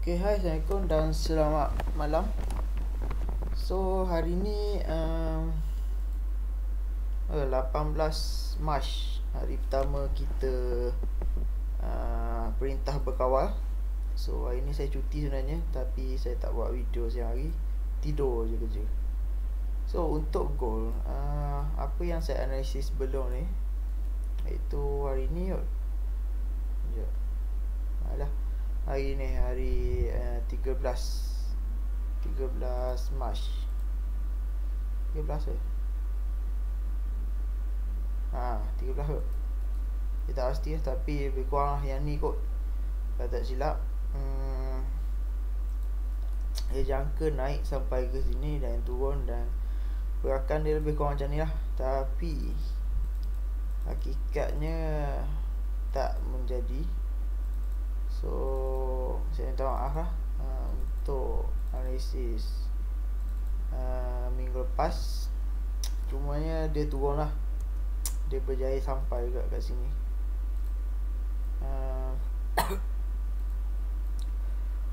Okay, hai, Assalamualaikum dan selamat malam. So, hari ni 18 Mac, hari pertama kita perintah berkawal. So, hari ni saya cuti sebenarnya, tapi saya tak buat video siang hari, tidur je kerja. So, untuk goal, apa yang saya analisis sebelum ni, iaitu hari ni kot. Sekejap. Hari ni, hari 13 Mac 13 ke? 13 kot. Dia tak pasti lah, tapi lebih kurang lah yang ni kot. Kalau tak silap, dia jangka naik sampai ke sini dan turun, dan pergerakan dia lebih kurang macam ni lah. Tapi hakikatnya tak menjadi. So, saya minta maaf lah untuk analisis minggu lepas. Cumanya dia turun lah, dia berjaya sampai juga kat sini.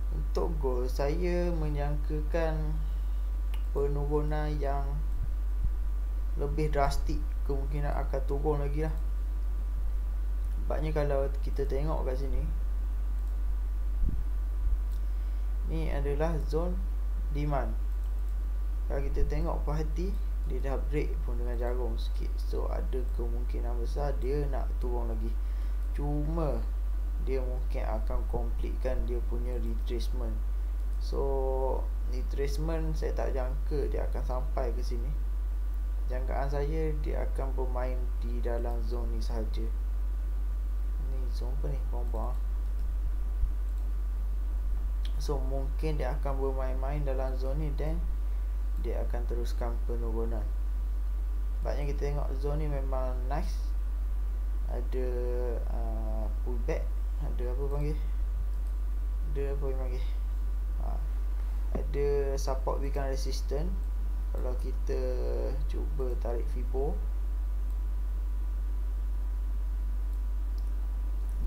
Untuk goal, saya menyangkakan penurunan yang lebih drastik, kemungkinan akan turun lagi lah. Sebabnya kalau kita tengok kat sini, ni adalah zone demand. Kalau kita tengok perhati, dia dah break pun dengan jarum sikit. So ada kemungkinan besar dia nak turun lagi. Cuma dia mungkin akan completekan dia punya retracement. So retracement saya tak jangka dia akan sampai ke sini. Jangkaan saya dia akan bermain di dalam zone ni sahaja. Ni zone apa ni? Bomba. So mungkin dia akan bermain-main dalam zone ni, dan dia akan teruskan penurunan. Sebabnya kita tengok zone ni memang nice. Ada pullback, ada apa panggil, ada support become resistant. Kalau kita cuba tarik Fibo,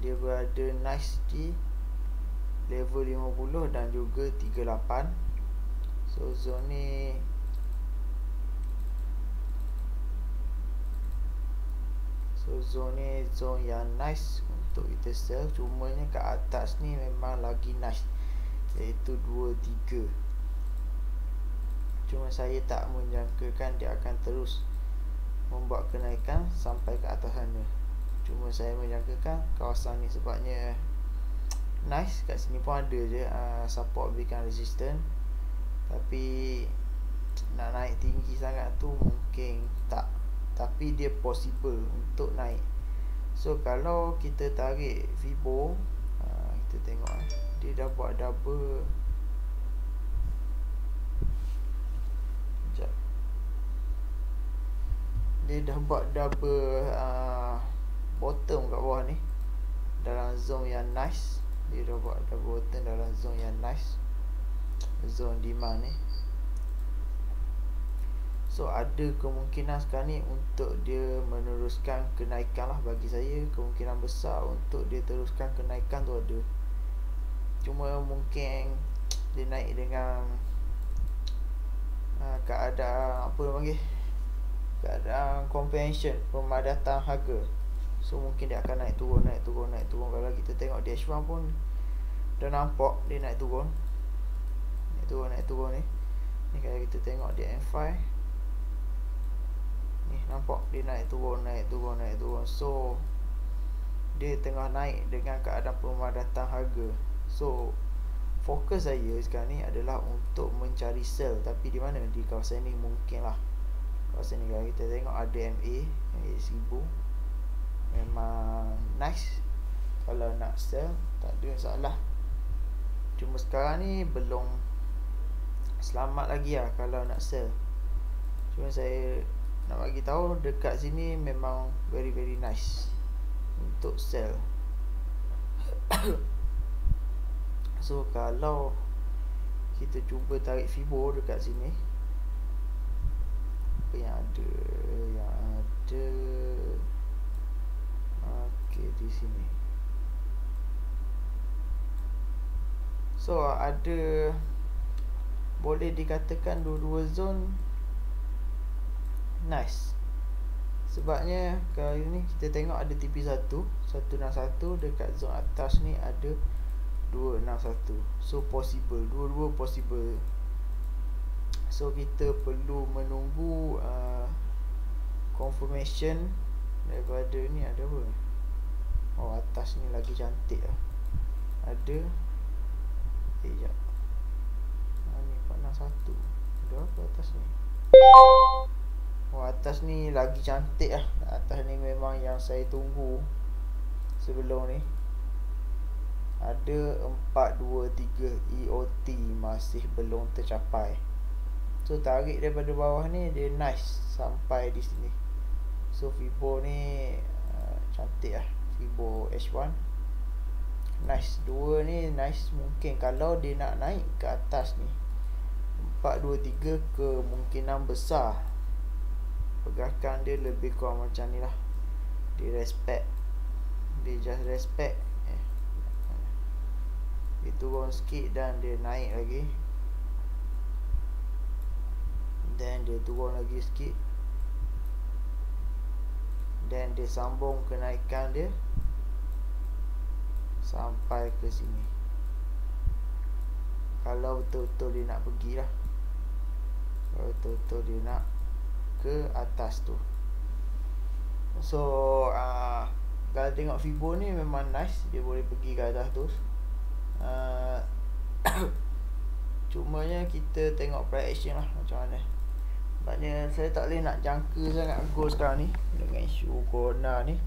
dia berada nice di level 50 dan juga 38. So zone ni zone yang nice untuk kita sell. Cumanya kat atas ni memang lagi nice, iaitu 23. Cuma saya tak menjangkakan dia akan terus membuat kenaikan sampai ke atas sana. Cuma saya menjangkakan kawasan ni sebabnya nice. Kat sini pun ada je support become resistant, tapi nak naik tinggi sangat tu mungkin tak. Tapi dia possible untuk naik. So kalau kita tarik Fibo, kita tengok dia dah buat double. Sekejap. Dia dah buat double bottom kat bawah ni, dalam zone yang nice. Dia dah buat double bottom dalam zone yang nice, zone demand ni. So ada kemungkinan sekarang ni untuk dia meneruskan kenaikan lah. Bagi saya kemungkinan besar untuk dia teruskan kenaikan tu ada. Cuma mungkin dia naik dengan keadaan apa dia panggil, keadaan comprehension, pemadatan harga. So mungkin dia akan naik turun. Kalau kita tengok di H1 pun dah nampak dia naik turun ni. Ni kalau kita tengok di M5 ni, nampak dia naik turun. So dia tengah naik dengan keadaan pemadatan harga. So fokus saya sekarang ni adalah untuk mencari sell. Tapi di mana? Di kawasan ni mungkin lah. Kawasan ni kalau kita tengok ada MA 1000, memang nice. Kalau nak sell tak ada masalah. Cuma sekarang ni belum selamat lagi lah kalau nak sell. Cuma saya nak bagi tahu dekat sini memang very very nice untuk sell. So kalau kita cuba tarik Fibo dekat sini, apa yang ada okey, di sini. So ada, boleh dikatakan dua-dua zone nice. Sebabnya kalau ni kita tengok ada TP1 161, dekat zone atas ni ada 261. So possible, dua-dua possible. So kita perlu menunggu confirmation daripada ni. Ada apa? Oh, atas ni lagi cantik lah. Ada sekejap. Ni 461. Ada apa atas ni? Oh, atas ni lagi cantik lah. Atas ni memang yang saya tunggu sebelum ni. Ada 423 EOT masih belum tercapai. So tarik daripada bawah ni dia nice sampai di sini. So Fibo ni cantik lah. Fibo H1 nice. Dua ni nice. Mungkin kalau dia nak naik ke atas ni 423, kemungkinan besar pergerakan dia lebih kurang macam ni lah. Dia respect, dia just respect. Dia turun sikit dan dia naik lagi, dan dia turun lagi sikit, dan dia sambung kenaikan dia sampai ke sini. Kalau betul-betul dia nak pergi lah, kalau betul-betul dia nak ke atas tu. So kalau tengok Fibo ni memang nice, dia boleh pergi ke atas tu. Cumanya kita tengok price action lah macam mana. Sebabnya saya tak boleh nak jangka sangat gold sekarang ni dengan isu corona ni.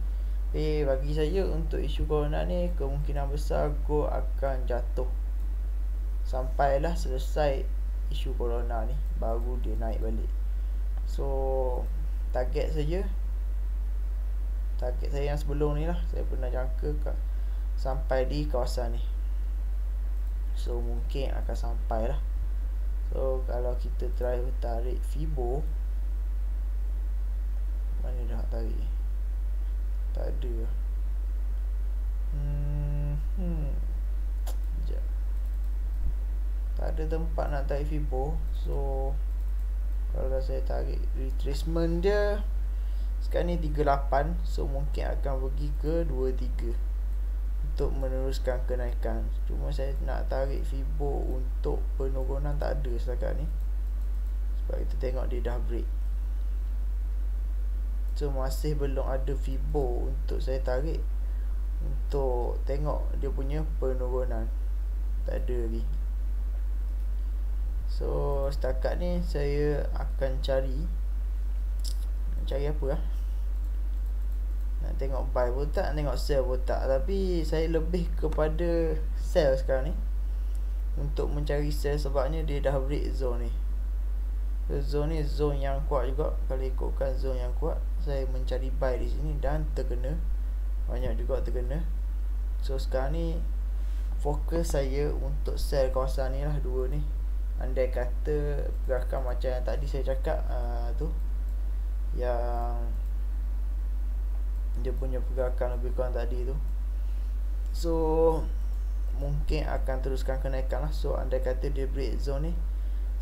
Bagi saya untuk isu corona ni, kemungkinan besar gold akan jatuh sampailah selesai isu corona ni, baru dia naik balik. So target saya yang sebelum ni lah, saya pernah jangka sampai di kawasan ni. So mungkin akan sampai lah. So kalau kita try tarik Fibo, mana dah tarik? Tak ada. Sekejap. Tak ada tempat nak tarik Fibo. So kalau saya tarik retracement dia sekarang ni 38. So mungkin akan pergi ke 23 untuk meneruskan kenaikan. Cuma saya nak tarik Fibo untuk penurunan tak ada setakat ni, sebab kita tengok dia dah break. So masih belum ada Fibo untuk saya tarik untuk tengok dia punya penurunan. Tak ada lagi. So setakat ni saya akan cari apa lah. Nak tengok buy pun tak, nak tengok sell pun tak. Tapi saya lebih kepada sell sekarang ni, untuk mencari sell. Sebabnya dia dah break zone ni. Zone ni zone yang kuat juga. Kalau ikutkan zone yang kuat, saya mencari buy di sini dan terkena. Banyak juga terkena. So sekarang ni fokus saya untuk sell kawasan ni lah, dua ni. Andai kata pergerakan macam yang tadi saya cakap tu, yang dia punya pergerakan lebih kurang tadi tu, so mungkin akan teruskan kenaikan lah. So andai kata dia break zone ni,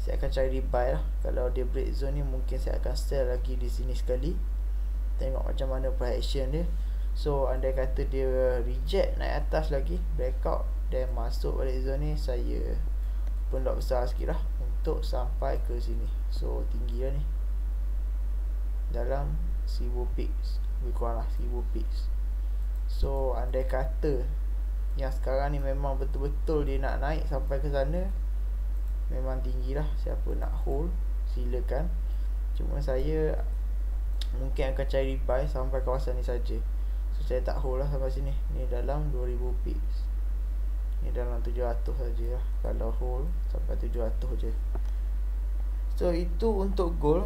saya akan cari buy lah. Kalau dia break zone ni, mungkin saya akan sell lagi di sini sekali, tengok macam mana price action dia. So andai kata dia reject naik atas lagi, breakout dan masuk balik zone ni, saya open lot besar sikit lah untuk sampai ke sini. So tinggi lah ni, dalam 1000 pips, lebih kurang lah 1000 pips. So andai kata yang sekarang ni memang betul-betul dia nak naik sampai ke sana, memang tinggi lah. Siapa nak hold silakan. Cuma saya mungkin akan cari buy sampai kawasan ni saja. So saya tak hold lah sampai sini. Ni dalam 2000 pips, ni dalam 700 saja lah. Kalau hold sampai 700 je. So itu untuk gold.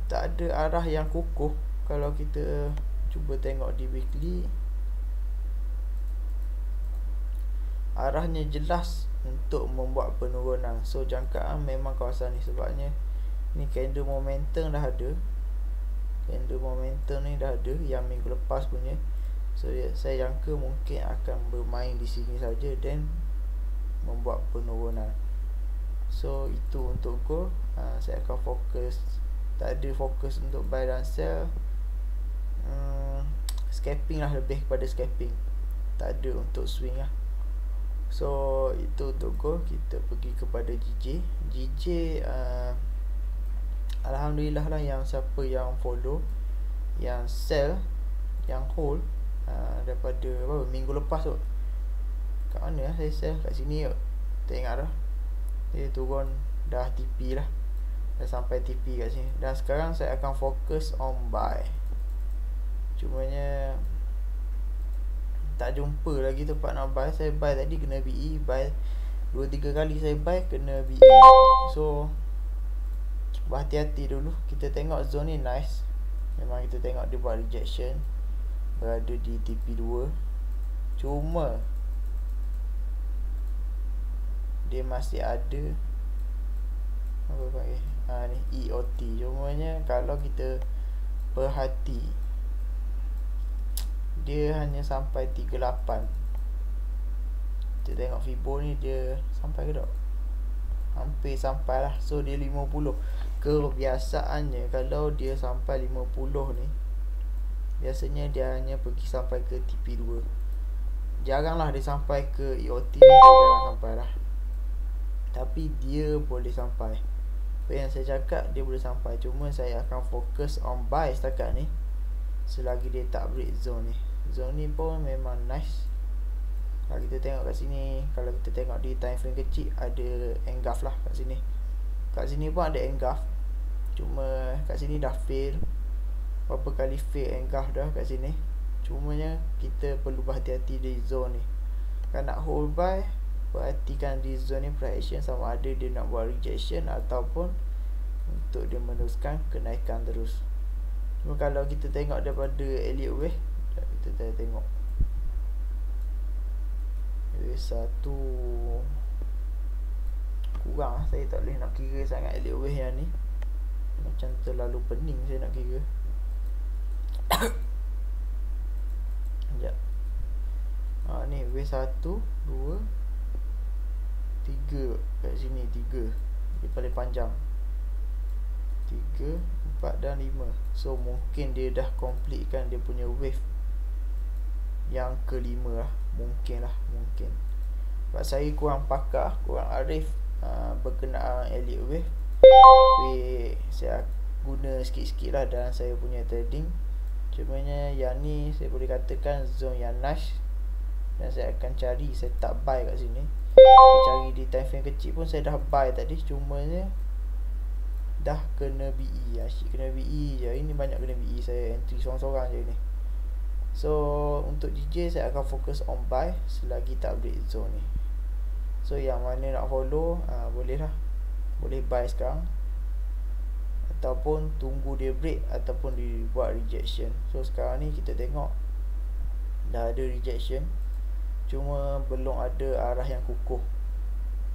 Tak ada arah yang kukuh. Kalau kita cuba tengok di weekly, arahnya jelas untuk membuat penurunan. So jangkaan memang kawasan ni. Sebabnya ni candle momentum dah ada. Candle momentum ni dah ada yang minggu lepas punya. So saya jangka mungkin akan bermain di sini saja, dan membuat penurunan. So itu untuk gold. Saya akan fokus, tak ada fokus untuk buy dan sell. Scalping lah, lebih kepada scalping, tak ada untuk swing lah. So itu untuk gold. Kita pergi kepada GJ. Alhamdulillah lah, yang siapa yang follow, yang sell, yang hold daripada minggu lepas tu. Kat mana saya sell? Kat sini kot. Tengok dah, dia turun dah TP lah, dah sampai TP kat sini. Dan sekarang saya akan fokus on buy. Cumanya tak jumpa lagi tempat nak buy. Saya buy tadi kena BE, buy 2-3 kali saya buy kena BE. So berhati-hati dulu. Kita tengok zone ni nice, memang kita tengok dia buat rejection, berada di TP2. Cuma dia masih ada apa panggil ni EOT. Cumanya kalau kita perhati, dia hanya sampai 38. Kita tengok Fibo ni, dia sampai ke tak? Hampir sampai lah. So dia 50. Kebiasaannya kalau dia sampai 50 ni, biasanya dia hanya pergi sampai ke TP2. Jarang lah dia sampai ke EOT ni, dia jarang sampai lah. Tapi dia boleh sampai. Apa yang saya cakap, dia boleh sampai. Cuma saya akan fokus on buy setakat ni, selagi dia tak break zone ni. Zone ni pun memang nice. Kalau kita tengok kat sini, kalau kita tengok di time frame kecil, ada engulf lah kat sini. Kat sini pun ada engulf, cuma kat sini dah fail. Berapa kali fail engulf dah kat sini. Cumanya kita perlu berhati-hati di zone ni. Kalau nak hold buy, perhatikan di zone ni price action, sama ada dia nak buat rejection ataupun untuk dia meneruskan kenaikan terus. Cuma kalau kita tengok daripada Elliott Wave, kita tengok satu kurang lah. Saya tak boleh nak kira sangat Elliott Wave yang ni, macam terlalu pening saya nak kira. Sekejap. Ni wave 1, 2, 3 kat sini. 3 dia paling panjang, 3, 4 dan 5. So mungkin dia dah completekan dia punya wave yang kelima lah. Mungkin. Sebab saya kurang pakar, kurang arif berkenaan Elliott Wave. Tapi saya guna sikit-sikit lah dalam saya punya trading. Cumanya yang ni saya boleh katakan zone yang nice, dan saya akan cari setup buy kat sini. Saya cari di time frame kecil pun saya dah buy tadi, cumanya dah kena BE. Asyik kena BE je. Ini banyak kena BE. Saya entry sorang-sorang je ni. So untuk DJ saya akan fokus on buy selagi tak break zone ni. So yang mana nak follow, boleh lah, boleh buy sekarang, ataupun tunggu dia break, ataupun dibuat rejection. So sekarang ni kita tengok dah ada rejection, cuma belum ada arah yang kukuh.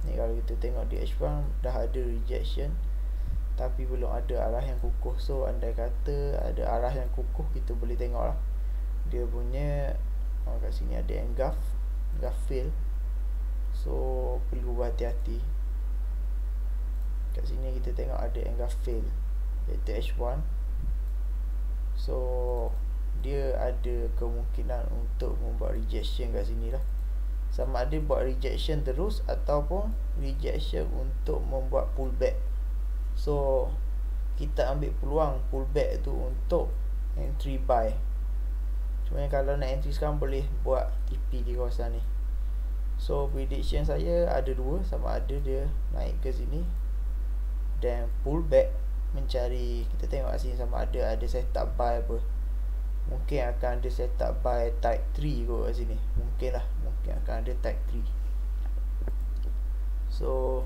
Ni kalau kita tengok di H1 dah ada rejection, tapi belum ada arah yang kukuh. So andai kata ada arah yang kukuh, kita boleh tengok lah dia punya kat sini ada engulf fail. So perlu berhati-hati. Kat sini kita tengok ada engulf fail, iaitu H1. So dia ada kemungkinan untuk membuat rejection kat sini lah. Sama ada buat rejection terus ataupun rejection untuk membuat pullback. So kita ambil peluang pullback tu untuk entry buy. Cuma kalau nak entry sekarang, boleh buat TP di kawasan ni. So prediction saya ada dua, sama ada dia naik ke sini dan pullback, mencari, kita tengok kat sini sama ada setup buy apa. Mungkin akan ada setup buy type 3 kot kat sini. Mungkin akan ada type 3. So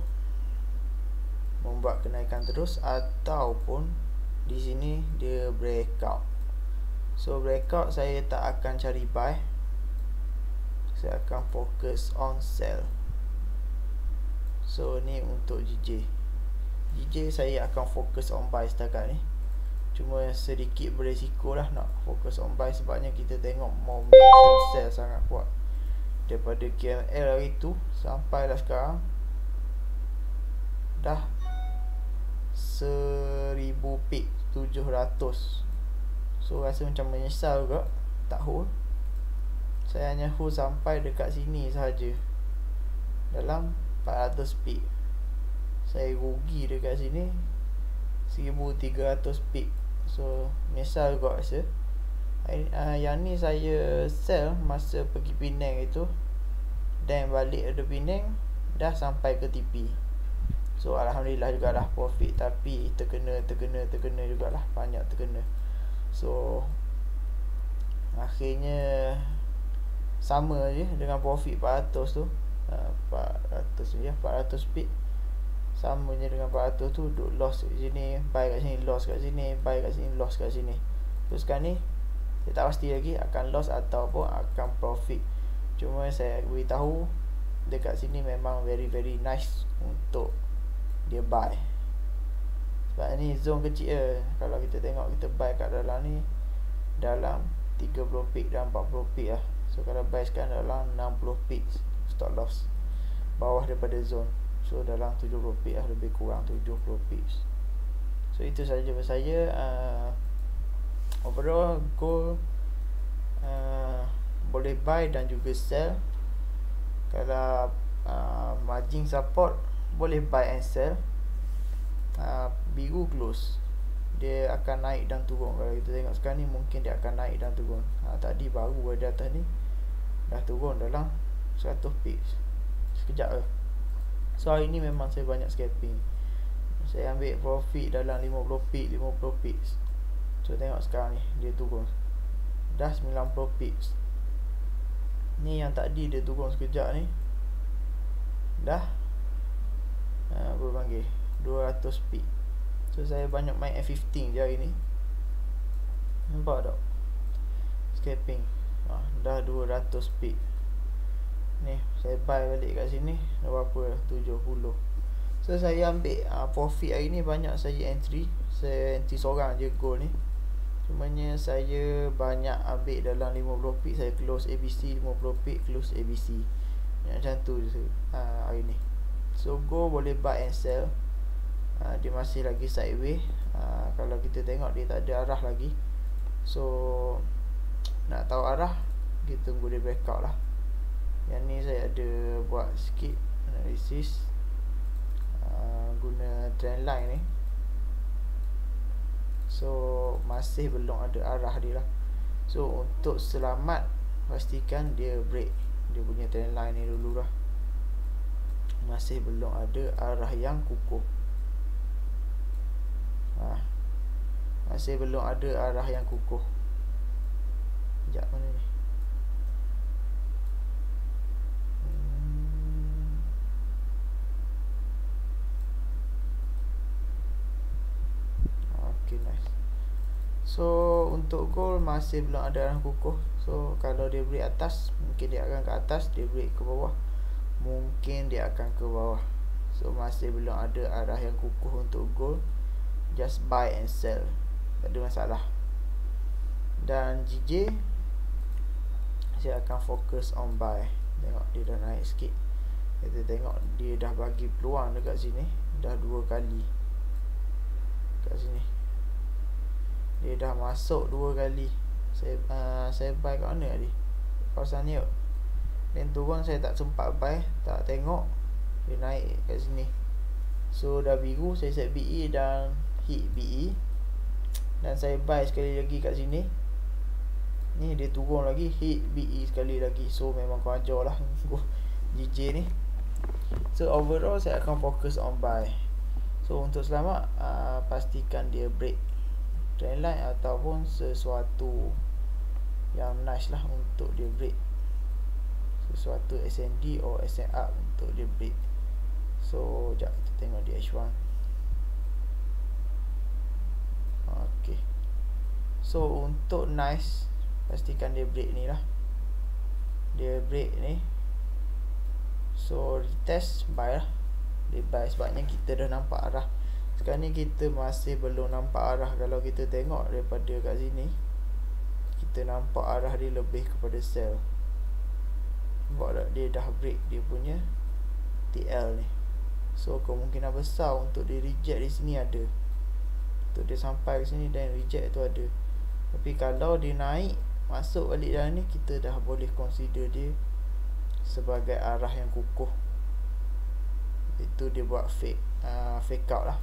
membuat kenaikan terus, ataupun di sini dia breakout. So breakout saya tak akan cari buy, saya akan fokus on sell. So ni untuk GJ saya akan fokus on buy setakat ni. Cuma sedikit beresiko lah nak fokus on buy, sebabnya kita tengok momentum sell sangat kuat. daripada KML hari tu sampailah sekarang dah 1000 pip 700. So rasa macam menyesal juga tak hold. Saya hanya hold sampai dekat sini sahaja, dalam 400 pip. Saya rugi dekat sini 1300 pip. So menyesal juga rasa. Yang ni saya sell masa pergi Penang itu, dan balik ada Penang dah sampai ke TP. So alhamdulillah jugalah profit, tapi terkena jugalah, banyak terkena. So akhirnya sama je dengan profit 400 tu. 400 pip sama je dengan 400 tu. Duk loss kat sini, buy kat sini, loss kat sini, buy kat sini, loss kat sini. So sekarang ni saya tak pasti lagi akan loss ataupun akan profit. Cuma saya beritahu dekat sini memang very nice untuk dia buy. Sebab ni zone kecil je. Kalau kita tengok, kita buy kat dalam ni dalam 30 pip dan 40 pip lah. So kalau buy sekarang dalam 60 pip stop loss, bawah daripada zone. So dalam 70 pip lah, lebih kurang 70 pip. So itu saja dari saya. Overall gold boleh buy dan juga sell. Kalau margin support boleh buy and sell. Biru close, dia akan naik dan turun. Kalau kita tengok sekarang ni mungkin dia akan naik dan turun. Tadi baru ada atas ni dah turun dalam 100 pips sekejap je. So hari ni memang saya banyak scalping. Saya ambil profit dalam 50 pips. So tengok sekarang ni dia turun dah 90 pips. Ni yang tadi dia turun sekejap ni dah apa panggil 200 pips. So saya banyak main F15 je hari ni. Nampak tak scalping? Dah 200 pips. Ni saya buy balik kat sini dah berapa dah, 70. So saya ambil profit hari ni banyak. Saya entry seorang je gold ni. Cumanya saya banyak ambil dalam 50 pip. Saya close ABC 50 pip, close ABC. Macam tu je hari ni. So go boleh buy and sell. Dia masih lagi sideways. Kalau kita tengok dia tak ada arah lagi. So nak tahu arah, kita tunggu dia breakout lah. Yang ni saya ada buat sikit analisis guna trendline ni. So masih belum ada arah dia lah. So untuk selamat, pastikan dia break dia punya trendline ni dulu lah. Masih belum ada arah yang kukuh. Masih belum ada arah yang kukuh. Sekejap, mana ni? Okay, nice. So untuk gold masih belum ada arah kukuh. So kalau dia break atas, mungkin dia akan ke atas. Dia break ke bawah, mungkin dia akan ke bawah. So masih belum ada arah yang kukuh untuk gold. Just buy and sell, tak ada masalah. Dan GJ saya akan fokus on buy. Tengok dia dah naik sikit. Kita tengok dia dah bagi peluang dekat sini. Dah 2 kali kat sini. Dia dah masuk 2 kali. Saya buy kat mana tadi? Kawasan ni. Dan turun saya tak sempat buy, tak tengok dia naik kat sini. So dah biru, saya set BE dan hit BE. Dan saya buy sekali lagi kat sini. Ni dia turun lagi, hit BE sekali lagi. So memang kau ajar lah GJ ni. So overall saya akan fokus on buy. So untuk selamat, pastikan dia break trendline ataupun sesuatu yang nice lah untuk dia break. Sesuatu SND or SN up untuk dia break. So sekejap kita tengok di H1. Okay. So untuk nice, pastikan dia break ni lah. Dia break ni. So retest, buy lah. Dia buy sebabnya kita dah nampak arah. Sekarang ni kita masih belum nampak arah. Kalau kita tengok daripada kat sini, kita nampak arah dia lebih kepada sell. Nampak tak, dia dah break dia punya TL ni. So kemungkinan besar untuk dia reject di sini ada, untuk dia sampai ke sini dan reject tu ada. Tapi kalau dia naik masuk balik dalam ni, kita dah boleh consider dia sebagai arah yang kukuh. Itu dia buat fake out lah.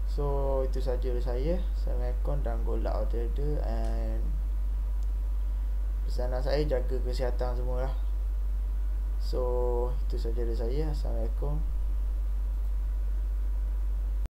So itu saja dari saya. Assalamualaikum dan good luck out there. And pesanan saya, jaga kesihatan semua lah. So itu saja dari saya. Assalamualaikum.